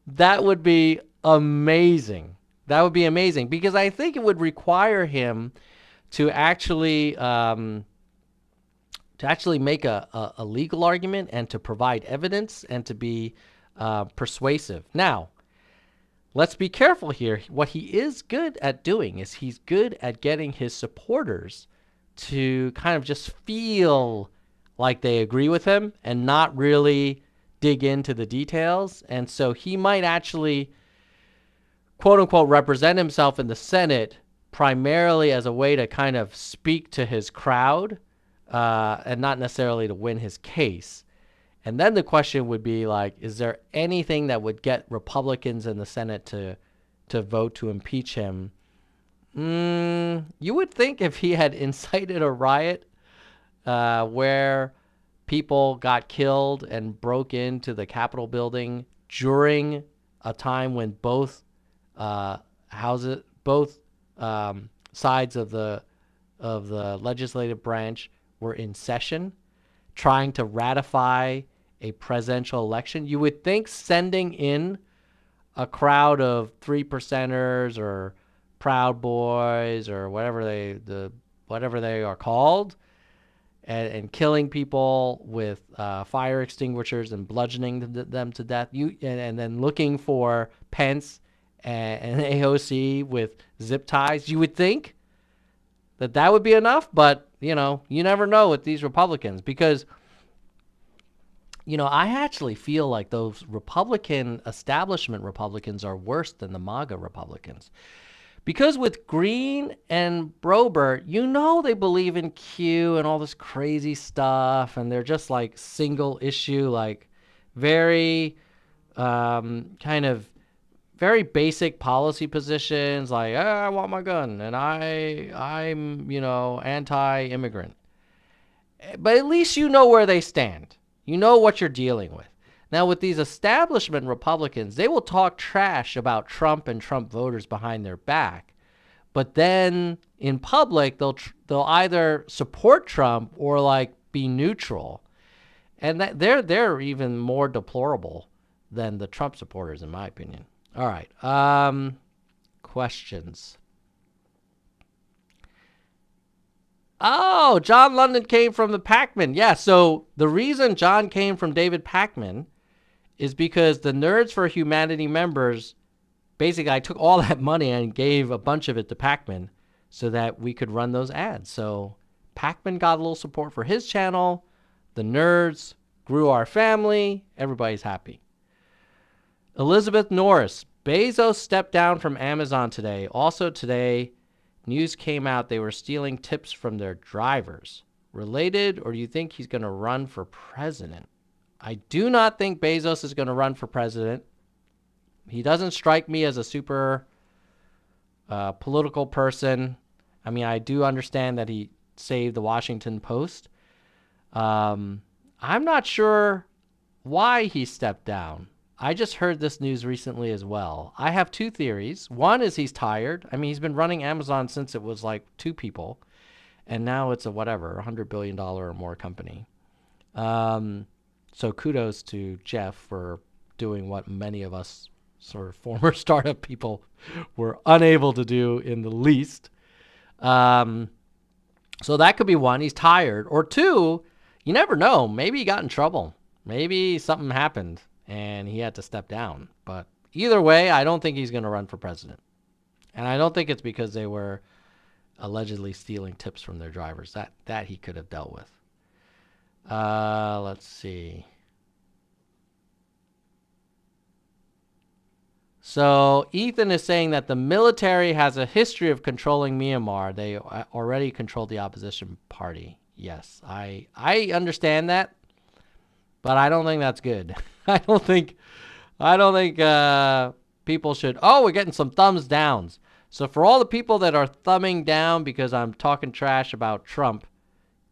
[SPEAKER 1] That would be amazing. That would be amazing, because I think it would require him to actually actually make a legal argument and to provide evidence and to be persuasive. Now, let's be careful here. What he is good at doing is he's good at getting his supporters to kind of just feel like they agree with him and not really dig into the details. And so he might actually, quote unquote, represent himself in the Senate primarily as a way to kind of speak to his crowd and not necessarily to win his case. And then the question would be like, is there anything that would get Republicans in the Senate to vote to impeach him? You would think if he had incited a riot where people got killed and broke into the Capitol building during a time when both sides of the legislative branch were in session trying to ratify a presidential election, you would think sending in a crowd of 3%ers or Proud Boys or whatever they are called, and killing people with fire extinguishers and bludgeoning them to death, and then looking for Pence and AOC with zip ties, you would think that would be enough. But you never know with these Republicans, because I actually feel like those establishment Republicans are worse than the MAGA Republicans. Because with Green and Brober, they believe in Q and all this crazy stuff, and they're just like single issue, like very kind of very basic policy positions, like I want my gun and I'm anti-immigrant. But at least you know where they stand. You know what you're dealing with. Now, with these establishment Republicans, they will talk trash about Trump and Trump voters behind their back. But then in public, they'll either support Trump or like be neutral. And they're even more deplorable than the Trump supporters, in my opinion. All right. Questions. Oh, John London came from the Pac-Man. Yeah, so the reason John came from David Pac-Man is because the Nerds for Humanity members, basically I took all that money and gave a bunch of it to Pac-Man so that we could run those ads. So Pac-Man got a little support for his channel. The Nerds grew our family. Everybody's happy. Elizabeth Norris. Bezos stepped down from Amazon today. Also today, news came out they were stealing tips from their drivers. Related, or do you think he's going to run for president? I do not think Bezos is going to run for president. He doesn't strike me as a super political person. I mean, I do understand that he saved the Washington Post. I'm not sure why he stepped down. I just heard this news recently as well. I have two theories. One is he's tired. I mean, he's been running Amazon since it was like 2 people, and now it's a $100 billion or more company. So kudos to Jeff for doing what many of us sort of former startup people were unable to do in the least. So that could be one. He's tired. Or two, you never know. Maybe he got in trouble. Maybe something happened and he had to step down. But either way, I don't think he's going to run for president. And I don't think it's because they were allegedly stealing tips from their drivers. That he could have dealt with. Let's see. So Ethan is saying that the military has a history of controlling Myanmar. They already controlled the opposition party. Yes, I understand that, but I don't think that's good. I don't think people should. Oh, we're getting some thumbs downs. So for all the people that are thumbing down because I'm talking trash about Trump,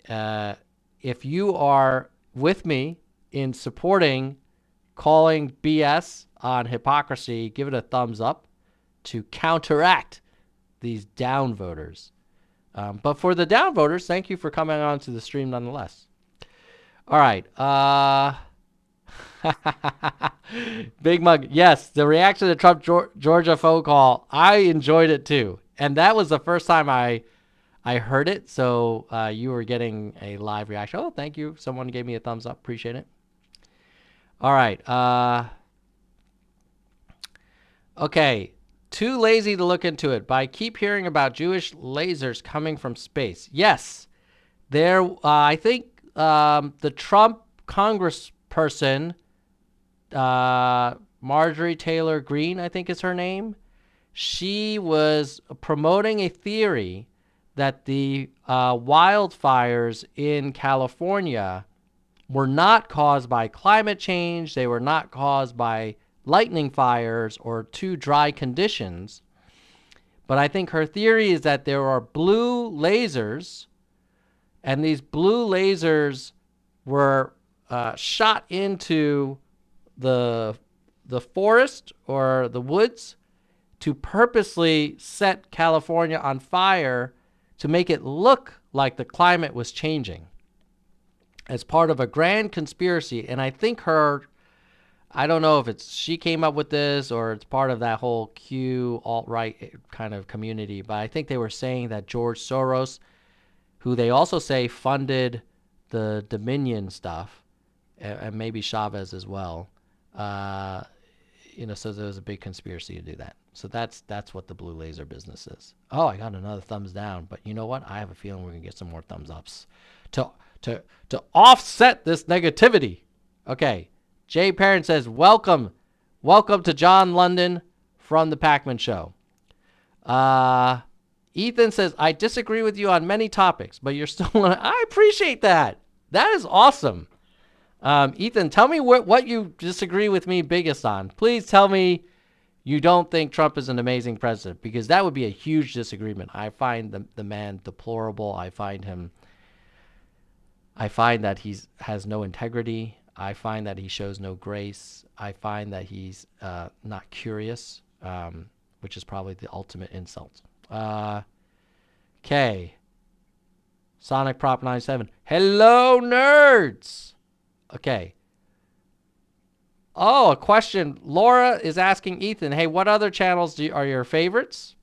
[SPEAKER 1] if you are with me in supporting calling BS on hypocrisy, give it a thumbs up to counteract these down voters. But for the down voters, thank you for coming on to the stream nonetheless. All right. Big Mug. Yes, the reaction to Trump Georgia phone call, I enjoyed it too. And that was the first time I I heard it, so you were getting a live reaction. Oh, thank you. Someone gave me a thumbs up. Appreciate it. All right. Okay. Too lazy to look into it, but I keep hearing about Jewish lasers coming from space. Yes. There, I think the Trump congressperson, Marjorie Taylor Greene, I think is her name, she was promoting a theory that the wildfires in California were not caused by climate change. They were not caused by lightning fires or too dry conditions. But I think her theory is that there are blue lasers, and these blue lasers were shot into the forest or the woods to purposely set California on fire to make it look like the climate was changing as part of a grand conspiracy. And I think I don't know if she came up with this or it's part of that whole Q alt-right kind of community, but I think they were saying that George Soros, who they also say funded the Dominion stuff, and maybe Chavez as well, so there was a big conspiracy to do that. So that's what the blue laser business is. Oh, I got another thumbs down, but you know what? I have a feeling we're gonna get some more thumbs ups to offset this negativity. Okay, Jay Parent says, welcome to John London from the Pac-Man Show. Ethan says, I disagree with you on many topics, but you're still I appreciate that. That is awesome. Ethan, tell me what you disagree with me biggest on. Please tell me you don't think Trump is an amazing president, because that would be a huge disagreement. I find the man deplorable. I find that he has no integrity. I find that he shows no grace. I find that he's not curious, which is probably the ultimate insult. Okay. Sonic Prop 97. Hello, nerds. Okay. Oh, a question. Laura is asking Ethan, hey, what other channels are your favorites?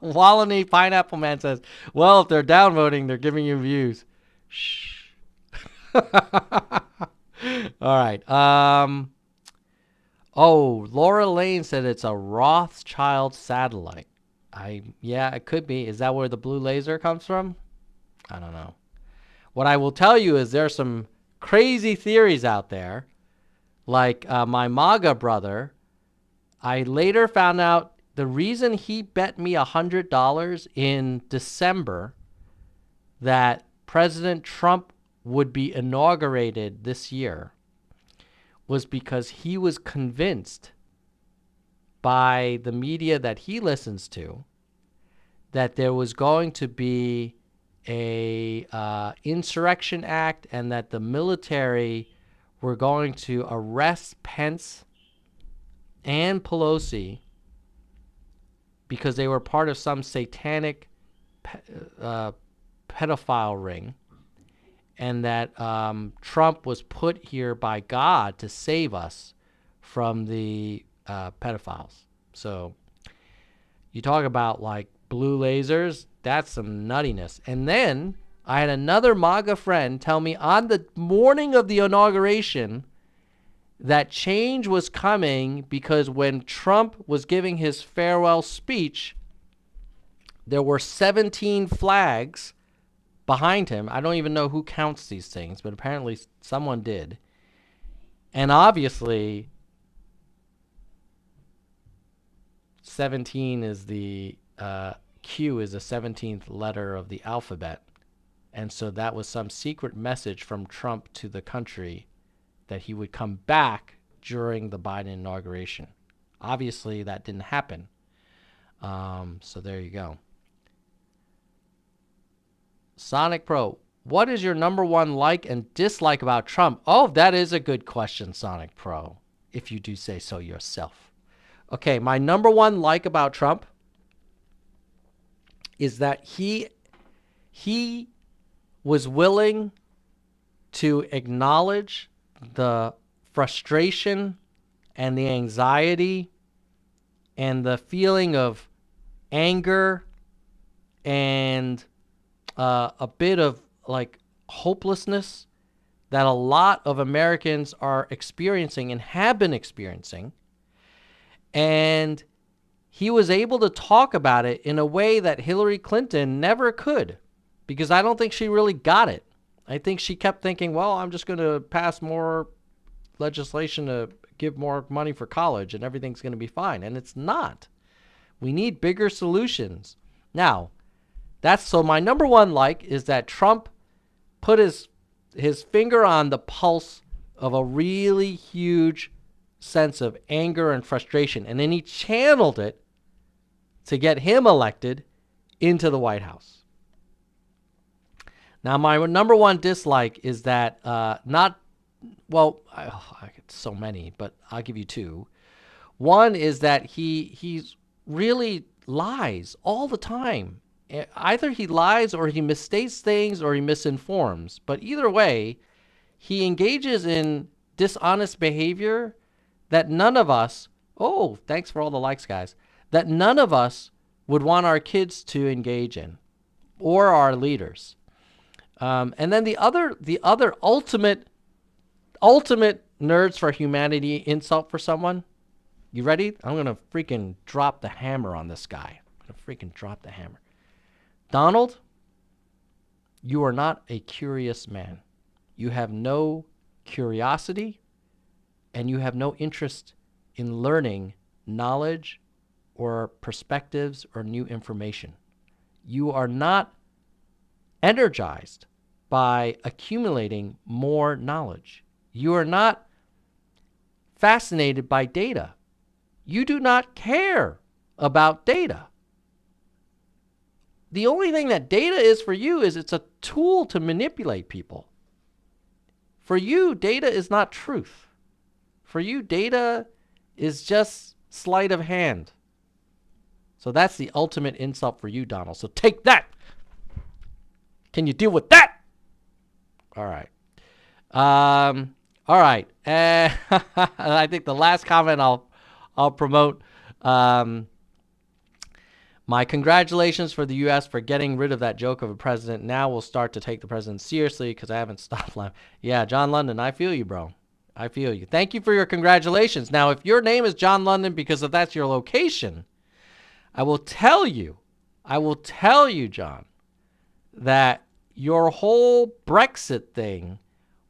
[SPEAKER 1] Walleney Pineapple Man says, well, if they're downvoting, they're giving you views. Shh. All right. Oh, Laura Lane said it's a Rothschild satellite. Yeah, it could be. Is that where the blue laser comes from? I don't know. What I will tell you is there's some crazy theories out there. Like my MAGA brother, I later found out the reason he bet me $100 in December that President Trump would be inaugurated this year was because he was convinced by the media that he listens to that there was going to be a insurrection act and that the military were going to arrest Pence and Pelosi because they were part of some satanic pedophile ring, and that Trump was put here by God to save us from the pedophiles. So you talk about like blue lasers, that's some nuttiness. And then I had another MAGA friend tell me on the morning of the inauguration that change was coming because when Trump was giving his farewell speech, there were 17 flags behind him. I don't even know who counts these things, but apparently someone did. And obviously 17 is the Q is the 17th letter of the alphabet. And so that was some secret message from Trump to the country that he would come back during the Biden inauguration. Obviously, that didn't happen. So there you go. Sonic Pro, what is your number one like and dislike about Trump? Oh, that is a good question, Sonic Pro, if you do say so yourself. Okay, my number one like about Trump is that he was willing to acknowledge the frustration and the anxiety and the feeling of anger and a bit of like hopelessness that a lot of Americans are experiencing and have been experiencing. And he was able to talk about it in a way that Hillary Clinton never could, because I don't think she really got it. I think she kept thinking, well, I'm just going to pass more legislation to give more money for college and everything's going to be fine. And it's not. We need bigger solutions. Now, so my number one like is that Trump put his finger on the pulse of a really huge sense of anger and frustration. And then he channeled it to get him elected into the White House. Now, my number one dislike is that I get so many, but I'll give you two. One is that he's really lies all the time. Either he lies or he misstates things or he misinforms. But either way, he engages in dishonest behavior that none of us, oh, thanks for all the likes, guys, that none of us would want our kids to engage in, or our leaders. And then the other ultimate nerds for humanity insult for someone. You ready? I'm going to freaking drop the hammer on this guy. I'm going to freaking drop the hammer. Donald, you are not a curious man. You have no curiosity, and you have no interest in learning knowledge or perspectives or new information. You are not energized by accumulating more knowledge. You are not fascinated by data. You do not care about data. The only thing that data is for you is it's a tool to manipulate people. For you, data is not truth. For you, data is just sleight of hand. So that's the ultimate insult for you, Donald. So take that. Can you deal with that? All right. All right. I think the last comment I'll promote. My congratulations for the U.S. for getting rid of that joke of a president. Now we'll start to take the president seriously because I haven't stopped laughing. Yeah, John London, I feel you, bro. I feel you. Thank you for your congratulations. Now, if your name is John London because that's your location, I will tell you, John, that your whole Brexit thing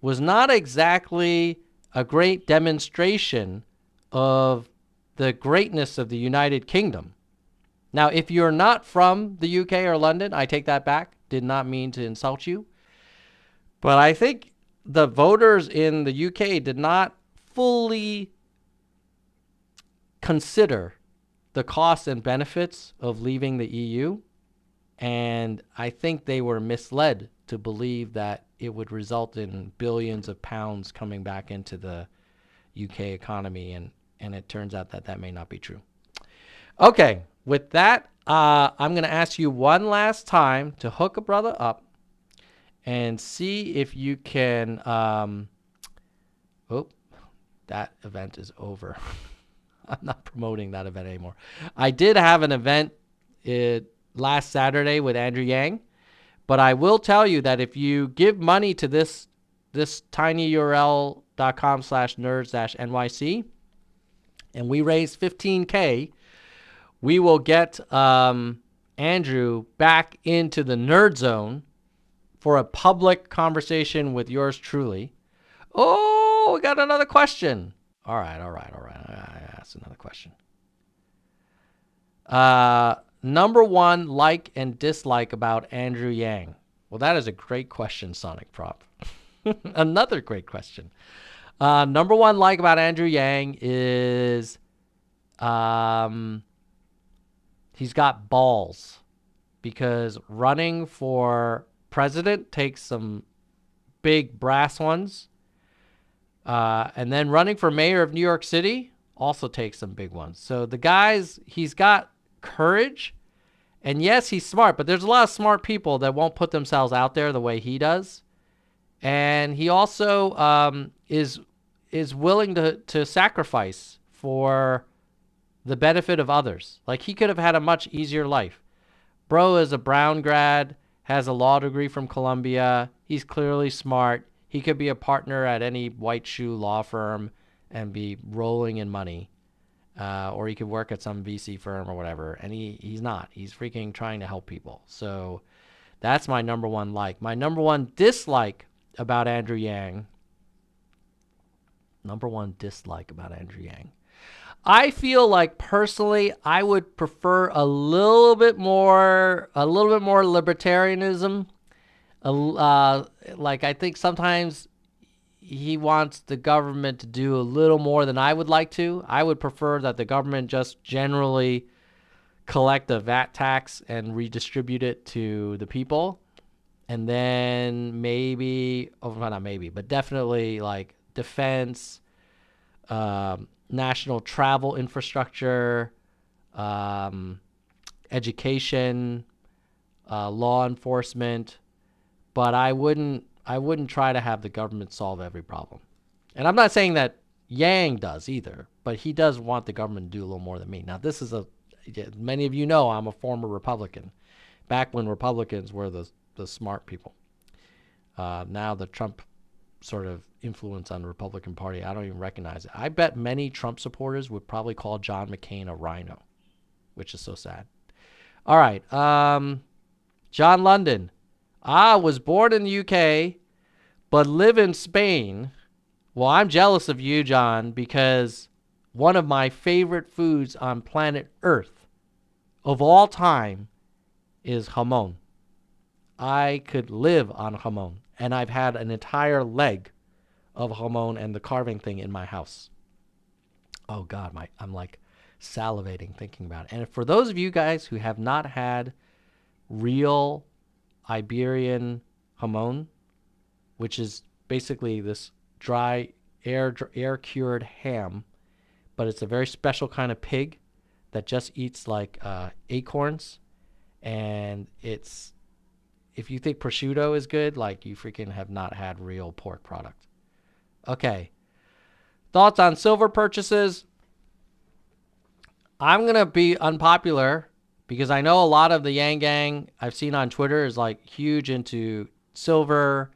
[SPEAKER 1] was not exactly a great demonstration of the greatness of the United Kingdom. Now, if you're not from the UK or London, I take that back. Did not mean to insult you. But I think the voters in the UK did not fully consider the costs and benefits of leaving the EU. And I think they were misled to believe that it would result in billions of pounds coming back into the UK economy. And it turns out that may not be true. Okay, with that, I'm going to ask you one last time to hook a brother up and see if you can... oh, that event is over. I'm not promoting that event anymore. I did have an event last Saturday with Andrew Yang, but I will tell you that if you give money to this tinyurl.com/nerds-nyc and we raise $15K, we will get Andrew back into the nerd zone for a public conversation with yours truly. Oh, we got another question. All right. That's another question. Number one like and dislike about Andrew Yang. Well, that is a great question, Sonic Prop. Another great question. Number one like about Andrew Yang is he's got balls, because running for president takes some big brass ones. And then running for mayor of New York City also takes some big ones. So the guy's, he's got courage, and yes, he's smart, but there's a lot of smart people that won't put themselves out there the way he does. And he also is willing to sacrifice for the benefit of others. Like, he could have had a much easier life. Bro is a Brown grad, has a law degree from Columbia. He's clearly smart. He could be a partner at any white shoe law firm and be rolling in money. Or he could work at some VC firm or whatever. And he's not. He's freaking trying to help people. So that's my number one like. My number one dislike about Andrew Yang. Number one dislike about Andrew Yang. I feel like personally I would prefer a little bit more libertarianism. Like, I think sometimes he wants the government to do a little more than I would like to. I would prefer that the government just generally collect a VAT tax and redistribute it to the people. And then maybe, not maybe, but definitely like defense, national travel infrastructure, education, law enforcement, but I wouldn't try to have the government solve every problem. And I'm not saying that Yang does either, but he does want the government to do a little more than me. Now, this is many of you know I'm a former Republican, back when Republicans were the smart people. Now the Trump sort of influence on the Republican Party, I don't even recognize it. I bet many Trump supporters would probably call John McCain a rhino, which is so sad. All right. John London. I was born in the UK, but live in Spain. Well, I'm jealous of you, John, because one of my favorite foods on planet Earth of all time is jamon. I could live on jamon. And I've had an entire leg of jamon and the carving thing in my house. Oh, God, I'm like salivating thinking about it. And for those of you guys who have not had real Iberian jamon, which is basically this dry, air-cured ham, but it's a very special kind of pig that just eats like acorns, and it's... If you think prosciutto is good, like, you freaking have not had real pork product. Okay. Thoughts on silver purchases? I'm going to be unpopular because I know a lot of the Yang Gang I've seen on Twitter is like huge into silver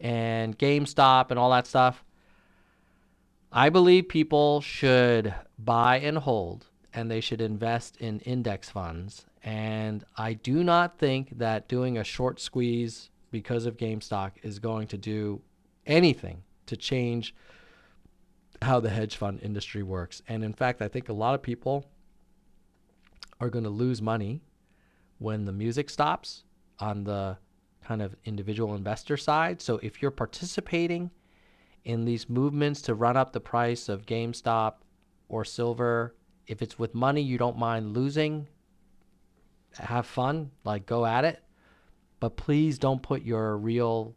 [SPEAKER 1] and GameStop and all that stuff. I believe people should buy and hold, and they should invest in index funds. And I do not think that doing a short squeeze because of GameStop is going to do anything to change how the hedge fund industry works. And in fact, I think a lot of people are going to lose money when the music stops on the kind of individual investor side. So if you're participating in these movements to run up the price of GameStop or silver, if it's with money you don't mind losing, have fun, like, go at it, but please don't put your real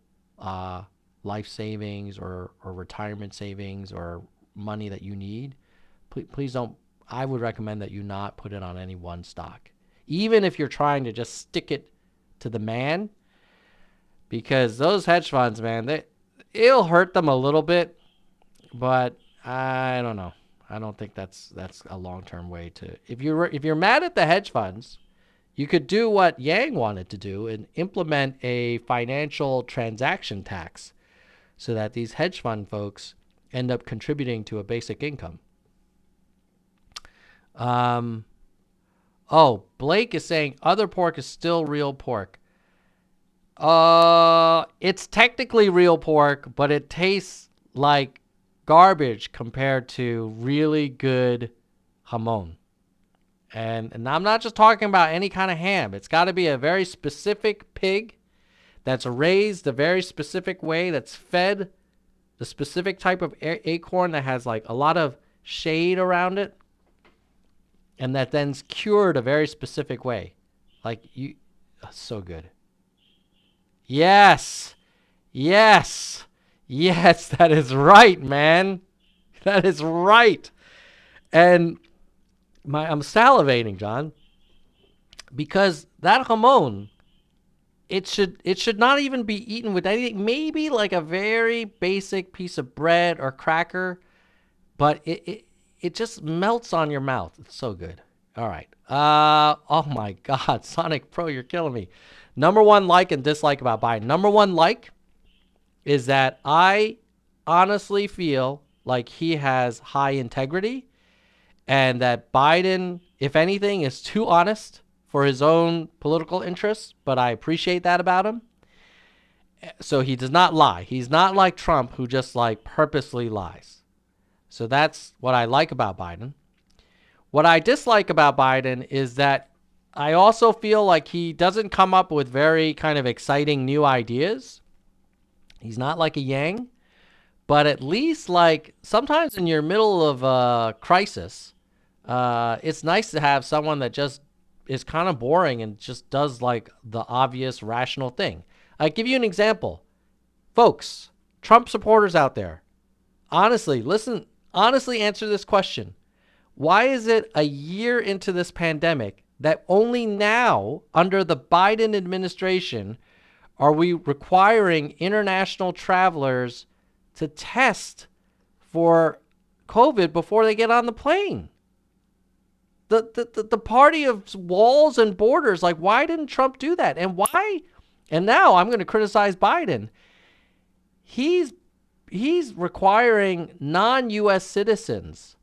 [SPEAKER 1] life savings or retirement savings or money that you need. Please don't. I would recommend that you not put it on any one stock, even if you're trying to just stick it to the man, because those hedge funds, man, it'll hurt them a little bit, but I don't know. I don't think that's a long-term way to. If you're mad at the hedge funds, you could do what Yang wanted to do and implement a financial transaction tax so that these hedge fund folks end up contributing to a basic income. Oh, Blake is saying other pork is still real pork. It's technically real pork, but it tastes like garbage compared to really good jamon. And I'm not just talking about any kind of ham. It's got to be a very specific pig that's raised a very specific way, that's fed the specific type of acorn that has like a lot of shade around it, and that then's cured a very specific way. Like, so good. Yes. Yes. Yes, that is right, man. That is right. And I'm salivating, John, because that jamon, it should not even be eaten with anything. Maybe like a very basic piece of bread or cracker, but it it just melts on your mouth. It's so good. All right. Oh my God, Sonic Pro, you're killing me. Number one like and dislike about Biden. Number one like is that I honestly feel like he has high integrity and that Biden, if anything, is too honest for his own political interests, but I appreciate that about him. So he does not lie. He's not like Trump, who just like purposely lies. So that's what I like about Biden. What I dislike about Biden is that I also feel like he doesn't come up with very kind of exciting new ideas. He's not like a Yang, but at least like sometimes in your middle of a crisis, it's nice to have someone that just is kind of boring and just does like the obvious rational thing. I'll give you an example. Folks, Trump supporters out there, honestly, listen, honestly answer this question. Why is it a year into this pandemic that only now, under the Biden administration, are we requiring international travelers to test for COVID before they get on the plane? The party of walls and borders, like, why didn't Trump do that? And why? And now I'm going to criticize Biden. He's requiring non-U.S. citizens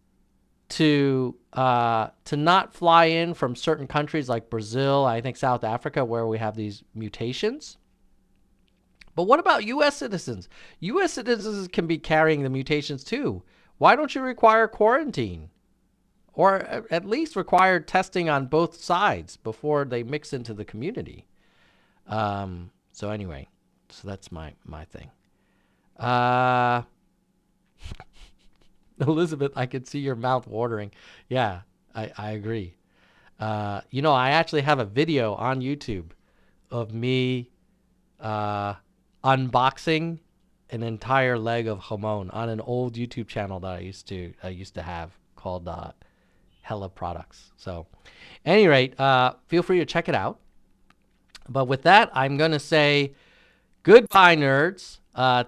[SPEAKER 1] to not fly in from certain countries like Brazil, I think South Africa, where we have these mutations. But what about U.S. citizens? U.S. citizens can be carrying the mutations too. Why don't you require quarantine? Or at least require testing on both sides before they mix into the community. So anyway, so that's my thing. Elizabeth, I could see your mouth watering. Yeah, I agree. You know, I actually have a video on YouTube of me unboxing an entire leg of jamon on an old YouTube channel that I used to have called Hella Products. So, at any rate, feel free to check it out. But with that, I'm going to say goodbye, nerds.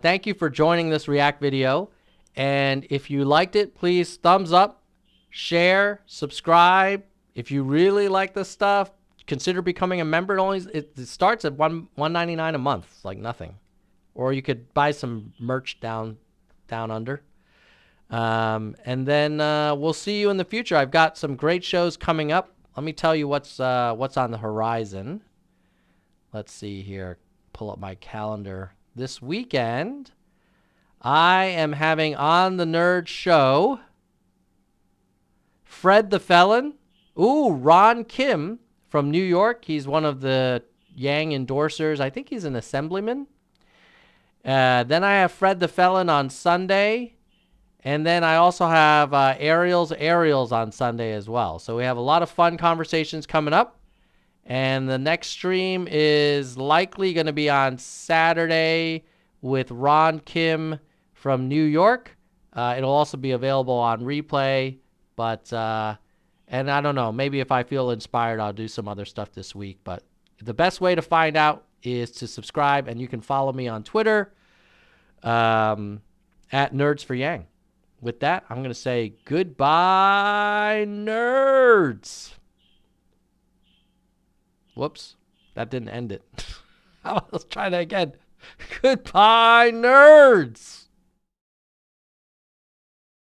[SPEAKER 1] Thank you for joining this React video. And if you liked it, please thumbs up, share, subscribe. If you really like this stuff, consider becoming a member. It starts at $1.99 a month. It's like nothing. Or you could buy some merch down under. And then we'll see you in the future. I've got some great shows coming up. Let me tell you what's on the horizon. Let's see here. Pull up my calendar. This weekend, I am having on the Nerd Show Fred the Felon. Ooh, Ron Kim from New York. He's one of the Yang endorsers. I think he's an assemblyman. Then I have Fred the Felon on Sunday. And then I also have Ariel's on Sunday as well. So we have a lot of fun conversations coming up. And the next stream is likely going to be on Saturday with Ron Kim from New York. It'll also be available on replay. But, and I don't know, maybe if I feel inspired, I'll do some other stuff this week. But the best way to find out is to subscribe. And you can follow me on Twitter at Nerds for Yang. With that, I'm going to say goodbye, nerds. Whoops, that didn't end it. Let's try that again. Goodbye, nerds.